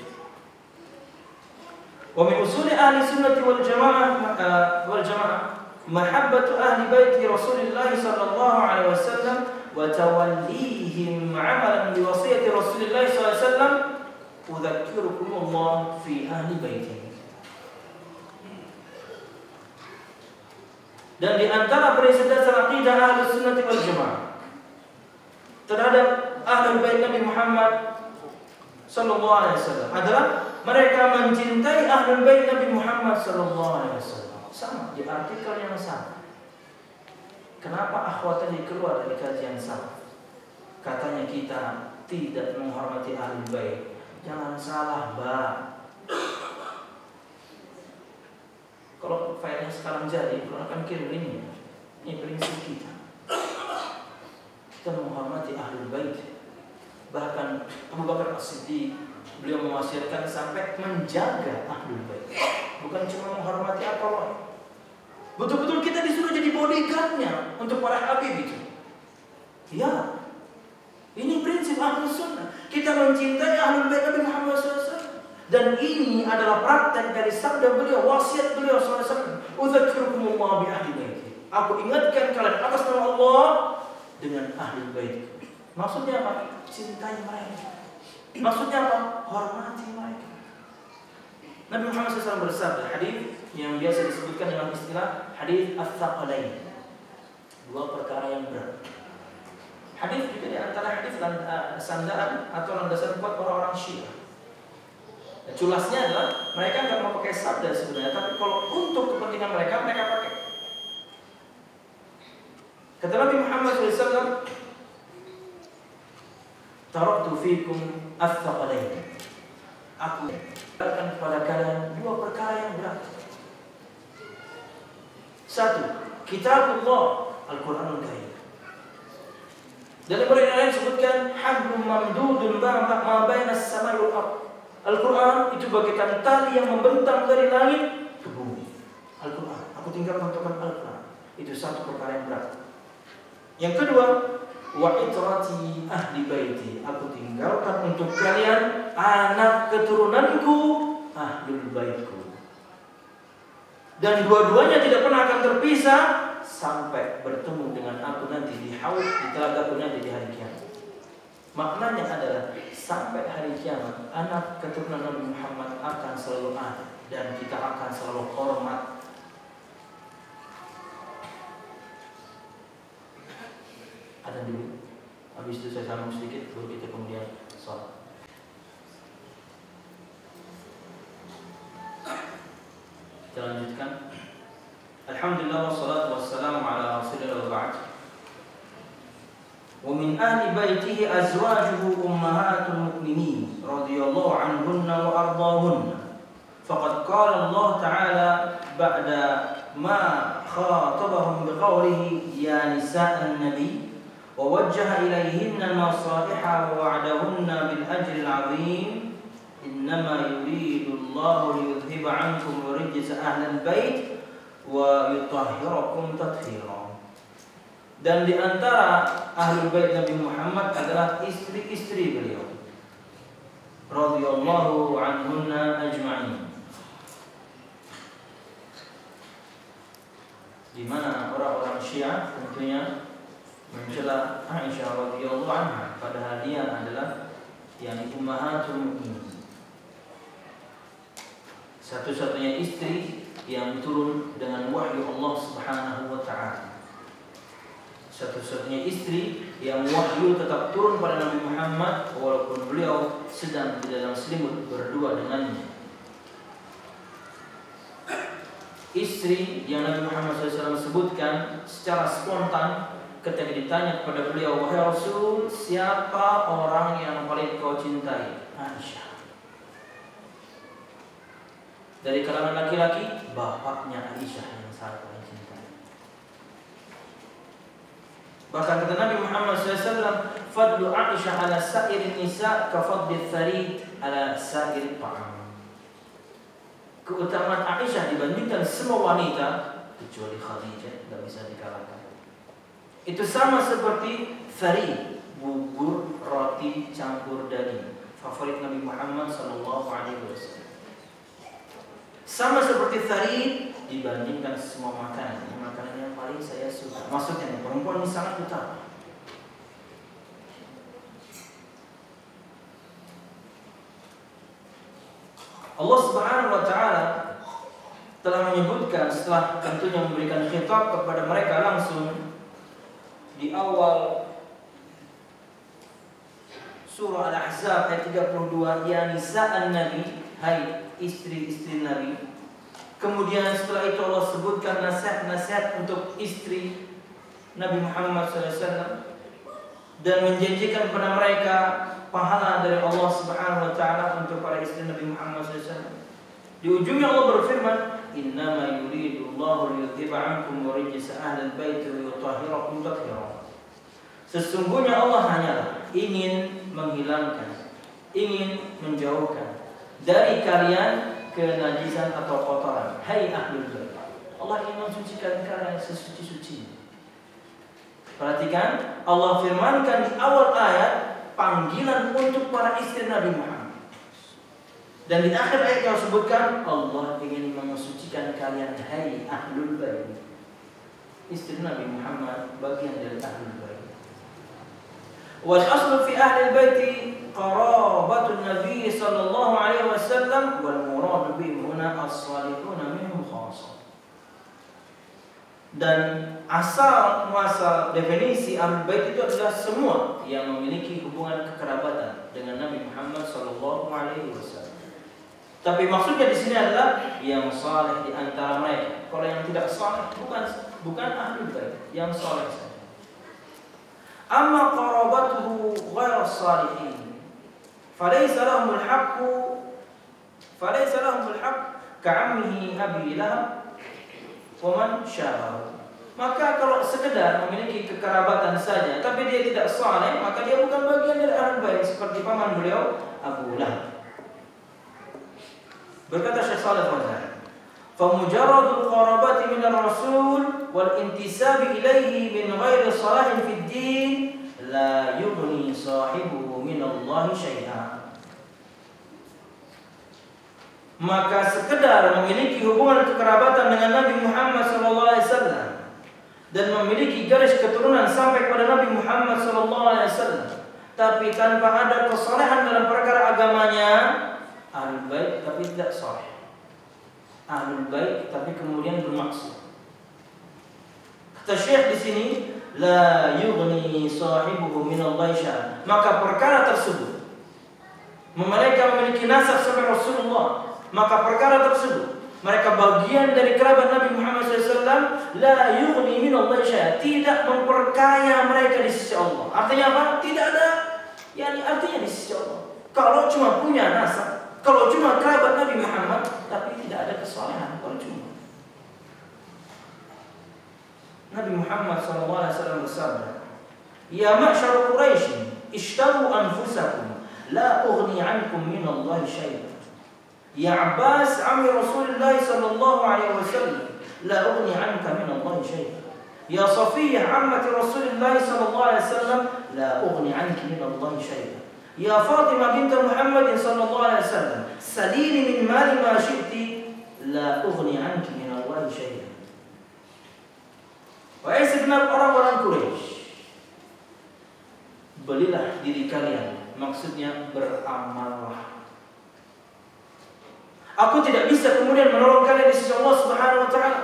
Wa min usul ahli sunnah wal jamaah mahabbatu ahli bait Rasulullah sallallahu alaihi wasallam wa tawallihim 'amalan bi wasiyati Rasulullah sallallahu alaihi wasallam udzakkirukumullah fi ahli baiti. Dan di antara prinsip dasar akidah ahli sunnah wal jamaah terhadap ahli bait Nabi Muhammad sallallahu alaihi wasallam adalah mereka mencintai ahlul bait Nabi Muhammad sallallahu alaihi wasallam. Sama di artikel yang sama. Kenapa akhwat tadi keluar dari kajian sama? Katanya kita tidak menghormati ahlul bait. Jangan salah, Mbak. Kalau filenya sekarang jadi, kalau akan kirim ini. Ini prinsip kita. Kita menghormati ahlul bait. Bahkan Abu Bakar As-Siddiq beliau mewasiatkan sampai menjaga ahlul bait. Bukan cuma menghormati apa loh. Betul-betul kita disuruh jadi bodyguardnya untuk para habib itu. Ya, ini prinsip ahlus sunnah. Kita mencintai ahlul bait Nabi Muhammad SAW. Dan ini adalah praktek dari sabda beliau, wasiat beliau SAW. Udzakirukumullah bi ahli baiti. Aku ingatkan kalian atas nama Allah dengan ahlul bait. Maksudnya apa? Cintai mereka. Maksudnya apa? Hormati mereka. Nabi Muhammad SAW bersabda, hadis yang biasa disebutkan dengan istilah hadis ats-tsaqalain. Dua perkara yang berat. Hadis juga di antara hadis sandaan atau landasan buat orang-orang Syiah. Culasnya adalah mereka nggak mau pakai sabda sebenarnya, tapi kalau untuk kepentingan mereka pakai. Kata Nabi Muhammad SAW, taraktu fikum ats-tsaqalain. Aku akan kepada kalian dua perkara yang berat. Satu, kitabullah, Al-Qur'anul Karim. Dalam ayat lain disebutkan hablum mamdudun ma baina as-samai wal ardh. Al-Qur'an itu bagaikan tali yang membentang dari langit ke bumi. Al-Qur'an, aku tinggalkan untukkan Al-Qur'an. Itu satu perkara yang berat. Yang kedua, wa itrati ahli baiti. Aku tinggalkan untuk kalian anak keturunanku, ahlul baitku. Dan dua-duanya tidak pernah akan terpisah sampai bertemu dengan aku nanti di haud, di telagaku nanti di hari kiamat. Maknanya adalah sampai hari kiamat anak keturunan Nabi Muhammad akan selalu ada dan kita akan selalu hormat. Ada dulu. Habis itu saya sambung sedikit baru kita kemudian sholat. Kita lanjutkan. Alhamdulillah wassalatu wassalamu ala Rasulillah wa ba'd. Wa min ahli baitihi azwajuhu ummahatul mu'minin radhiyallahu anhunna wa ardahunna. Faqad qala Allah Ta'ala ba'da ma khatabahum biqawlihi ya nisa'an nabi ووجه إليهن النصائح ووعدهن بالأجر العظيم إنما يريد الله ليذهب عنكم الرجس أهل البيت ويطهركم تطهيرا. Dan di antara ahlul bait Nabi Muhammad adalah istri-istri beliau radhiyallahu anhunna ajma'in. Di mana orang-orang Syiah tentunya mencela Aisyah radhiyallahu anha, padahal dia adalah yang ummahatul mukminin, satu-satunya istri yang turun dengan wahyu Allah Subhanahu wa taala, satu-satunya istri yang wahyu tetap turun pada Nabi Muhammad walaupun beliau sedang di dalam selimut berdua dengannya. Istri yang Nabi Muhammad SAW sebutkan secara spontan ketika ditanya kepada beliau, wahai Rasul, siapa orang yang paling kau cintai? Aisyah. Dari kalangan laki-laki, bapaknya Aisyah yang sangat paling cintai. Bahkan kata Nabi Muhammad SAW, fadlu Aisyah ala sa'irin nisa ka fadli tharid ala sa'irin ta'am. Keutamaan Aisyah dibandingkan semua wanita kecuali Khadijah tidak bisa dikalahkan. Itu sama seperti tharid, bubur roti campur daging. favorit Nabi Muhammad sallallahu alaihi wasallam. Sama seperti tharid dibandingkan semua makanan. Ini makanan yang paling saya suka. Maksudnya perempuan ini sangat utama. Allah Subhanahu wa taala telah menyebutkan setelah tentunya memberikan khitab kepada mereka langsung di awal surah Al-Ahzab ayat 32, ya nisa'an Nabi, hai istri-istri Nabi. Kemudian setelah itu Allah sebutkan nasihat-nasihat untuk istri Nabi Muhammad SAW dan menjanjikan kepada mereka pahala dari Allah Subhanahu wa taala untuk para istri Nabi Muhammad SAW. Di ujungnya Allah berfirman, innama yuridullahu liyudhiba 'ankum rijsa ahlil bait wa yutahhirakum tathira. Sesungguhnya Allah hanyalah ingin menghilangkan, ingin menjauhkan dari kalian kenajisan atau kotoran. Hai ahlul bait, Allah ingin mensucikan kalian sesuci-sucinya. Perhatikan, Allah firmankan di awal ayat panggilan untuk para istri Nabi Muhammad. Dan di akhir ayat yang sebutkan Allah ingin mensucikan kalian, hai ahlul bait. Istri Nabi Muhammad bagian dari ahlul bait. Wal aslu fi ahli al-bait qarabatun Nabi sallallahu alaihi wasallam wal murad bihim huna as-salihun minhum khassah. Dan asal muasal definisi ahlul bait itu adalah semua yang memiliki hubungan kekerabatan dengan Nabi Muhammad sallallahu alaihi wasallam. Tapi maksudnya di sini adalah yang saleh di antara mereka. Kalau yang tidak saleh bukan ahlul bait, yang saleh saja. Amma qarabatuhu ghairu salihin falaysa lahum al-haqq ka'ammihi Abi Lahab wa man syabahu. Maka kalau sekedar memiliki kekerabatan saja tapi dia tidak saleh, maka dia bukan bagian dari ahlul bait seperti paman beliau Abu Lahab. Berkata Syekh Shalih Fauzan, فمجرد القرابة من الرسول والانتساب إليه من غير صلاح في الدين لا يغني صاحبه من الله شيئا. Maka sekedar memiliki hubungan kekerabatan dengan Nabi Muhammad SAW dan memiliki garis keturunan sampai kepada Nabi Muhammad SAW, tapi tanpa ada kesalehan dalam perkara agamanya, ahlul bait tapi tidak saleh. Ahlul bait tapi kemudian bermaksud. Kata Syekh di sini, la yughni sahibuhu min Allah syai'an. Maka perkara tersebut, mereka memiliki nasab sampai Rasulullah, maka perkara tersebut mereka bagian dari kerabat Nabi Muhammad SAW, la yughni min Allah syai'an, tidak memperkaya mereka di sisi Allah. Artinya apa? Tidak ada, artinya di sisi Allah. Kalau cuma punya nasab, kalau cuma kerabat Nabi Muhammad tapi tidak ada kesalehan, percuma. Nabi Muhammad SAW bersabda, ya ma'syar Quraisy, ishtaru anfusakum, la ughni ankum min Allah syai'an. Ya Abbas, ammi Rasulullah sallallahu alaihi wasallam, la ughni anka min Allah syai'an. Ya Safiyah, ammati Rasulullah sallallahu alaihi wasallam, la ughni anki min Allah syai'an. Ya Fatimah bint Muhammad sallallahu alaihi wasallam, salini min mali ma syi'ti, la ughni anki min Allah syai'an. Wahai segenap orang-orang Quraisy, belilah diri kalian, maksudnya beramallah. Aku tidak bisa kemudian menolong kalian di sisi Allah Subhanahu wa taala.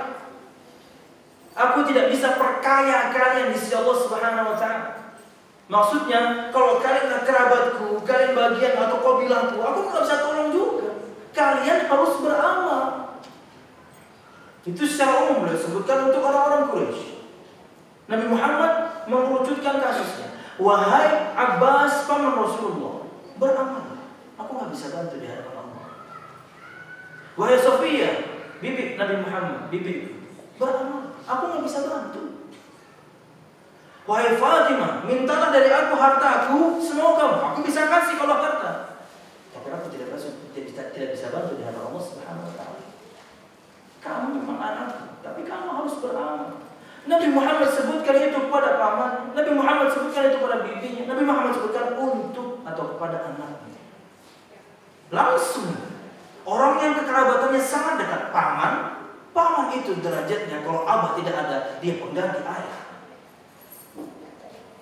Aku tidak bisa perkaya kalian di sisi Allah Subhanahu wa taala. Maksudnya, kalau kalian kerabatku, kalian bagian atau kabilahku, aku nggak bisa tolong juga. Kalian harus beramal. Itu secara umum beliau sebutkan untuk orang-orang Quraisy. Nabi Muhammad mengerucutkan kasusnya. Wahai Abbas, paman Rasulullah, beramal. Aku nggak bisa bantu di hadapan Allah. Wahai Safiyah, bibi Nabi Muhammad, bibi, beramal. Aku nggak bisa bantu. Wahai Fatimah, mintalah dari aku hartaku, semua kamu. Aku bisa kasih kalau harta, tapi aku tidak bisa bantu di hadapan Allah Subhanahu wa taala. Kamu memang anakku, tapi kamu harus beramal. Nabi Muhammad sebutkan itu kepada paman, Nabi Muhammad sebutkan itu kepada bibinya, Nabi Muhammad sebutkan untuk atau kepada anaknya. Langsung. Orang yang kekerabatannya sangat dekat, paman itu derajatnya kalau abah tidak ada, dia pengganti ayah.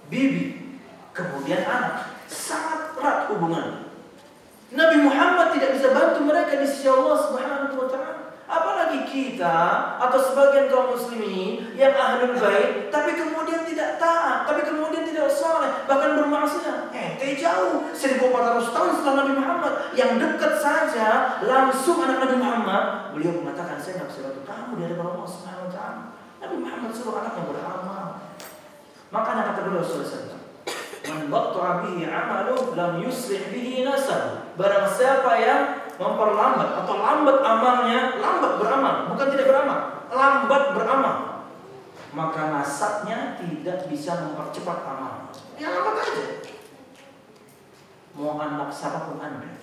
Bibi, kemudian anak, sangat erat hubungan. Nabi Muhammad tidak bisa bantu mereka di sisi Allah Subhanahu wa taala. Apalagi kita atau sebagian kaum muslimin yang ahlul bait tapi kemudian tidak taat, tapi kemudian tidak saleh, bahkan bermaksiat. Jauh 1400 tahun setelah Nabi Muhammad, yang dekat saja langsung anak Nabi Muhammad, beliau mengatakan saya enggak bisa bantu kamu di hadapan Allah Subhanahu wa taala. Nabi Muhammad suruh anaknya beramal. Makanya kata beliau sallallahu alaihi wasallam, "Man batta'a bihi 'amaluhu lam yusri' bihi nasab." Barang siapa yang memperlambat atau lambat amalnya, lambat beramal, bukan tidak beramal, lambat beramal, maka nasabnya tidak bisa mempercepat amal. Ya lambat aja. Mau anak siapapun Anda,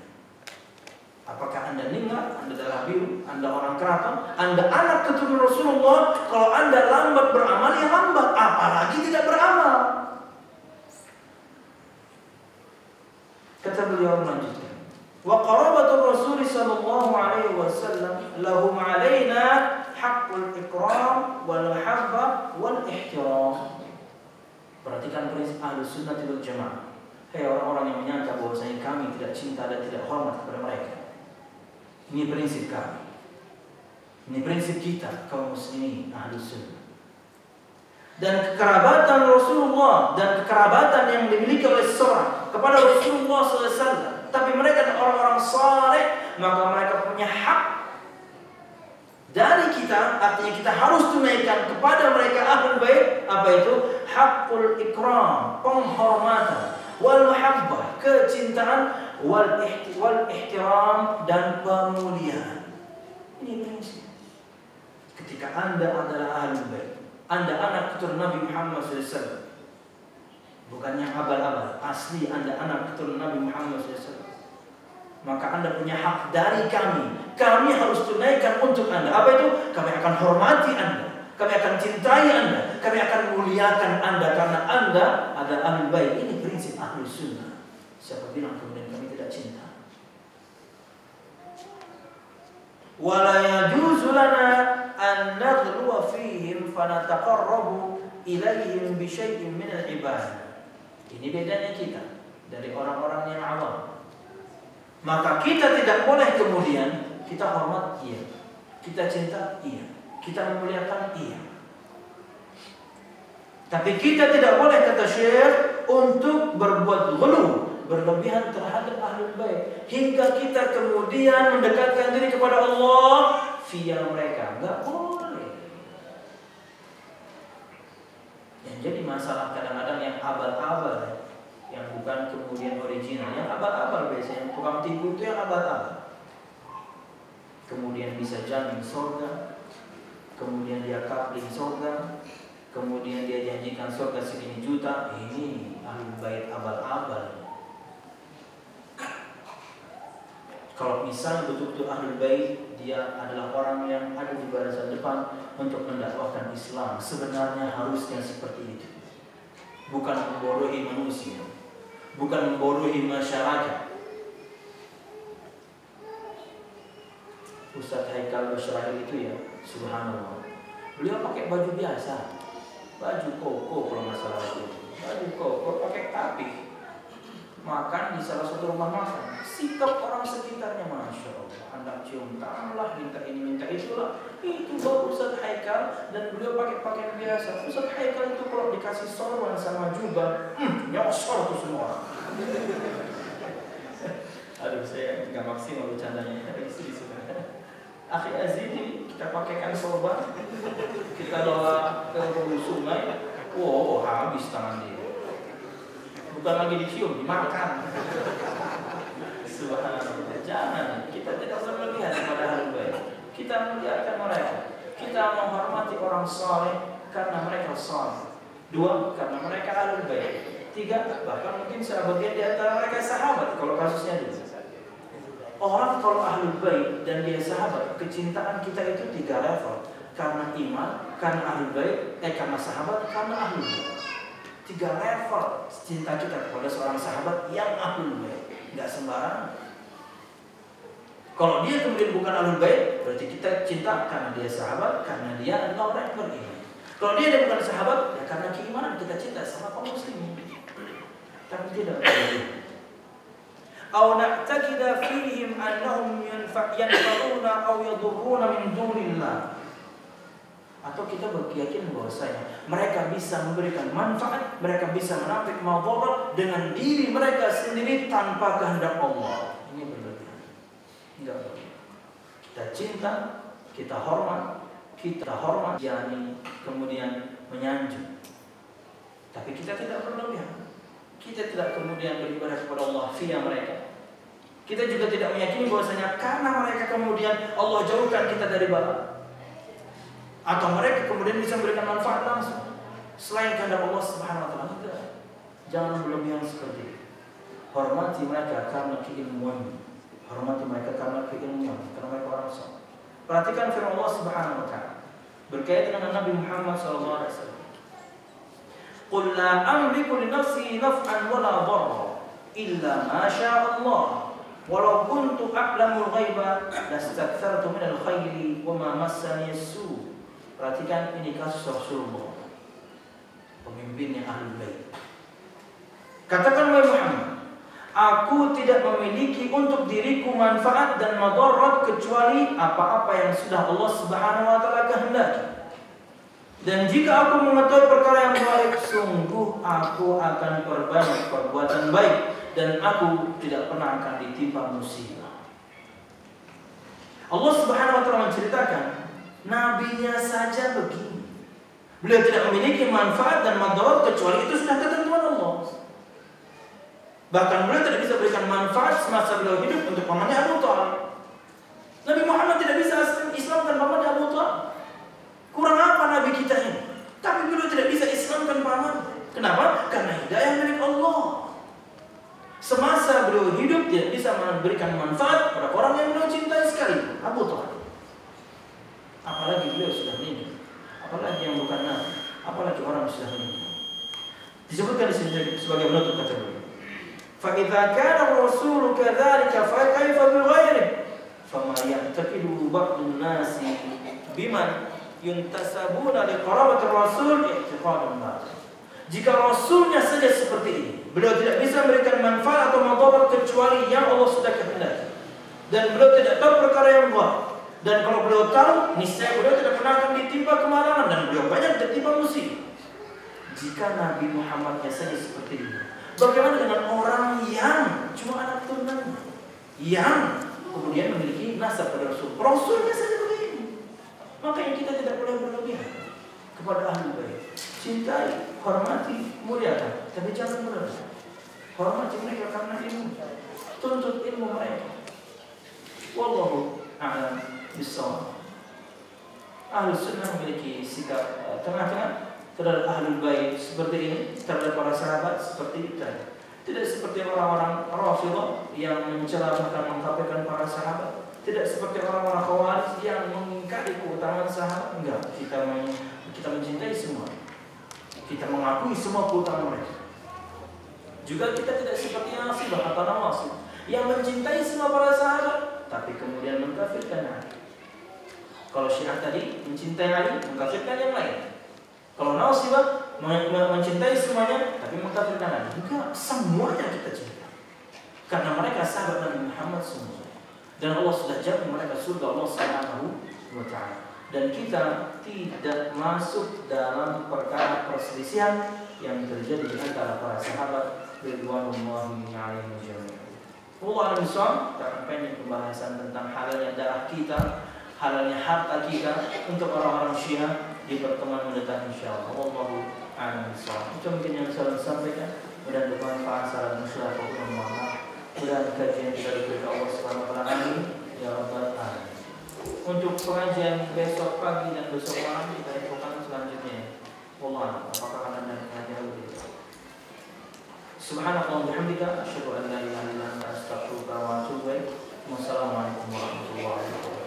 apakah Anda ningrat, Anda darah biru, Anda orang keraton, Anda anak keturunan Rasulullah, kalau Anda lambat beramal, ya lambat, apalagi tidak beramal. Kata beliau melanjutkan, wa qarabatur Rasul sallallahu alaihi wasallam lahum alaina haqqul ikram wal mahabbah wal ihtiram. Perhatikan prinsip Ahlus Sunnah wal Jamaah. Hai orang-orang yang menyangka bahwasanya kami tidak cinta dan tidak hormat kepada mereka. Ini prinsip kami. Ini prinsip kita kaum muslimin Ahlus Sunnah. Dan kekerabatan Rasulullah dan kekerabatan yang dimiliki oleh seseorang kepada Rasulullah SAW, tapi mereka adalah orang-orang saleh, maka mereka punya hak dari kita. Artinya kita harus tunaikan kepada mereka ahlul bait, apa itu? Haqqul ikram, penghormatan, wal mahabbah, kecintaan, wal ihtiram, dan pemuliaan. Ini prinsip. Ketika Anda adalah ahlul bait, Anda anak keturunan Nabi Muhammad SAW, bukan yang abal-abal, asli Anda anak keturunan Nabi Muhammad SAW, maka Anda punya hak dari kami. Kami harus tunaikan untuk Anda. Apa itu? Kami akan hormati Anda, kami akan cintai Anda, kami akan muliakan Anda karena Anda adalah ahlul bait. Ini prinsip Ahlus Sunnah. Siapa bilang kemudian kami tidak cinta? Wala yajuzu lana an naghluwa fihim fanataqarrabu ilaihim bi syai'in min al-ibadah. Ini bedanya kita dari orang-orang yang awam. Maka kita tidak boleh kemudian kita hormat iya, kita cinta iya, kita memuliakan iya. Tapi kita tidak boleh kata Syekh untuk berbuat ghulu, berlebihan terhadap ahlul bait hingga kita kemudian mendekatkan diri kepada Allah via mereka. Enggak boleh. Yang jadi masalah kadang-kadang yang abal-abal, yang bukan kemudian original, yang abal-abal biasanya tukang tipu itu yang abal-abal. Kemudian bisa jamin surga, kemudian dia kapling surga, kemudian dia janjikan surga segini juta. Ini ahlul bait abal-abal. Kalau misalnya betul-betul ahlul bait, dia adalah orang yang ada di barisan depan untuk mendakwahkan Islam, sebenarnya harusnya seperti itu. Bukan membodohi manusia, bukan membodohi masyarakat. Ustaz Haikal Basyrahil itu ya, subhanallah, beliau pakai baju biasa, baju koko kalau masalah itu, baju koko pakai tapih, makan di salah satu rumah makan. Sikap orang sekitarnya, masya Allah, anda cium tanganlah, minta ini minta itulah. Itu baru Ustaz Haikal, dan beliau pakai pakaian biasa. Ustaz Haikal itu kalau dikasih sorban sama jubah, nyosor tuh semua. Aduh, saya nggak maksimal bercandanya, istri sudah. Akhi Azidi, kita pakaikan sorban, kita bawa ke hulu sungai, wow, habis tangan dia. Bukan lagi dicium, dimakan. Subhanallah. Jangan, kita tidak berlebihan kepada ahlul bait. Kita muliakan mereka. Kita menghormati orang saleh karena mereka saleh. 2, karena mereka ahlul bait. 3, bahkan mungkin sebagian di antara mereka sahabat kalau kasusnya itu. Orang kalau ahlul bait dan dia sahabat, kecintaan kita itu 3 level. Karena iman, karena ahlul bait, karena sahabat, karena ahlul bait. 3 level cinta kita kepada seorang sahabat yang ahlul bait. Enggak sembarangan. Kalau dia kemudian bukan ahlul bait, berarti kita cinta karena dia sahabat, karena dia adalah orang yang beriman. Kalau dia bukan sahabat, ya karena keimanan kita cinta sama kaum muslimin. Tapi tidak. Aw na'taqida fihim annahum yanfa'una aw yadurruna min dunillah. Atau kita berkeyakinan bahwasanya mereka bisa memberikan manfaat, mereka bisa menampik madarat dengan diri mereka sendiri tanpa kehendak Allah. Ini berlebihan. Enggak. Kita cinta, kita hormat, yakni kemudian menyanjung. Tapi kita tidak berlebihan. Kita tidak kemudian beribadah kepada Allah via mereka. Kita juga tidak meyakini bahwasanya karena mereka kemudian Allah jauhkan kita dari bala, atau mereka kemudian bisa memberikan manfaat langsung selain kehendak Allah Subhanahu wa taala. Jangan berlebihan seperti itu. Hormati mereka karena keilmuan. Hormati mereka karena keilmuan, karena mereka orang saleh. Perhatikan firman Allah Subhanahu wa taala berkaitan dengan Nabi Muhammad sallallahu alaihi wasallam. Qul la amliku li nafsi naf'an wa la darra illa ma syaa Allah. Walau kuntu a'lamul ghaiba lastakthartu minal khairi wa ma massani as-su'. Perhatikan ini kasus Rasulullah, pemimpinnya Ahlul Bait. Katakan wahai Muhammad, aku tidak memiliki untuk diriku manfaat dan madarat kecuali apa-apa yang sudah Allah Subhanahu wa taala kehendaki. Dan jika aku mengetahui perkara yang baik, sungguh aku akan perbanyak perbuatan baik dan aku tidak pernah akan ditimpa musibah. Allah Subhanahu wa taala menceritakan nabinya saja begini. Beliau tidak memiliki manfaat dan madarat kecuali itu sudah ketentuan Allah. Bahkan beliau tidak bisa berikan manfaat semasa beliau hidup untuk pamannya Abu Thalib. Nabi Muhammad tidak bisa Islamkan pamannya Abu Thalib. Kurang apa Nabi kita ini? Tapi beliau tidak bisa Islamkan paman. Kenapa? Karena hidayah milik Allah. Semasa beliau hidup tidak bisa memberikan manfaat kepada orang yang beliau cintai sekali, Abu Thalib. Apalagi beliau sudah meninggal. Apalagi yang bukan Nabi. Apalagi orang yang sudah meninggal. Disebutkan di sini sebagai penutup kata beliau. Fa idza kana ar-rasul kadzalika fa kaifa bi ghairihi? Fama ya'taqidu ba'dun nasi biman yuntasabuna li qarabati rasul i'tiqadun batil. Jika rasulnya saja seperti ini, beliau tidak bisa memberikan manfaat atau madarat kecuali yang Allah sudah kehendaki. Dan beliau tidak tahu perkara yang gaib. Dan kalau beliau tahu, niscaya beliau tidak pernah akan ditimpa kemalangan dan beliau banyak tertimpa musibah. Jika Nabi Muhammadnya saja seperti ini, bagaimana dengan orang yang cuma anak turunannya, yang kemudian memiliki nasab pada Rasul? Rasulnya saja begini. Makanya kita tidak boleh berlebihan kepada Ahlul Bait. Cintai, hormati, muliakan, tapi jangan berlebihan. Hormati mereka karena ilmu, tuntut ilmu mereka. Wallahu a'lam bishawab. Ahlus sunnah memiliki sikap tengah-tengah terhadap Ahlul Bait seperti ini, terhadap para sahabat seperti itu. Tidak seperti orang-orang Rafidhah yang mencela bahkan mengkafirkan para sahabat. Tidak seperti orang-orang Khawarij yang mengingkari keutamaan sahabat. Enggak, kita mencintai semua. Kita mengakui semua keutamaan mereka. Juga kita tidak seperti Nasibah atau Nawasib yang mencintai semua para sahabat tapi kemudian mengkafirkan Ali. Kalau Syiah tadi mencintai Ali, mengkafirkan yang lain. Kalau Nasibah mencintai semuanya tapi mengkafirkan Ali. Enggak, semuanya kita cinta. Karena mereka sahabat Nabi Muhammad semua. Dan Allah sudah jamin mereka surga Allah Subhanahu wa taala. Dan kita tidak masuk dalam perkara perselisihan yang terjadi di antara para sahabat ridwanullahi alaihim jami'an. Allah alam akan pendek pembahasan tentang halalnya darah kita, halalnya harta kita untuk orang-orang Syiah di pertemuan mendatang insyaallah. Wallahu a'lam bishawab. Itu mungkin yang saya sampaikan. Mudah-mudahan bermanfaat. Salam masyarakat umma. Dan kajian kita diberi Allah Subhanahu wa taala ya rabbal alamin. Untuk pengajian besok pagi dan besok malam kita infokan selanjutnya. Wallah, apakah akan ada pengajian lebih? Subhanallah bihamdika asyhadu an la ilaha illa anta astaghfiruka wa atubu ilaik. Wassalamualaikum warahmatullahi wabarakatuh.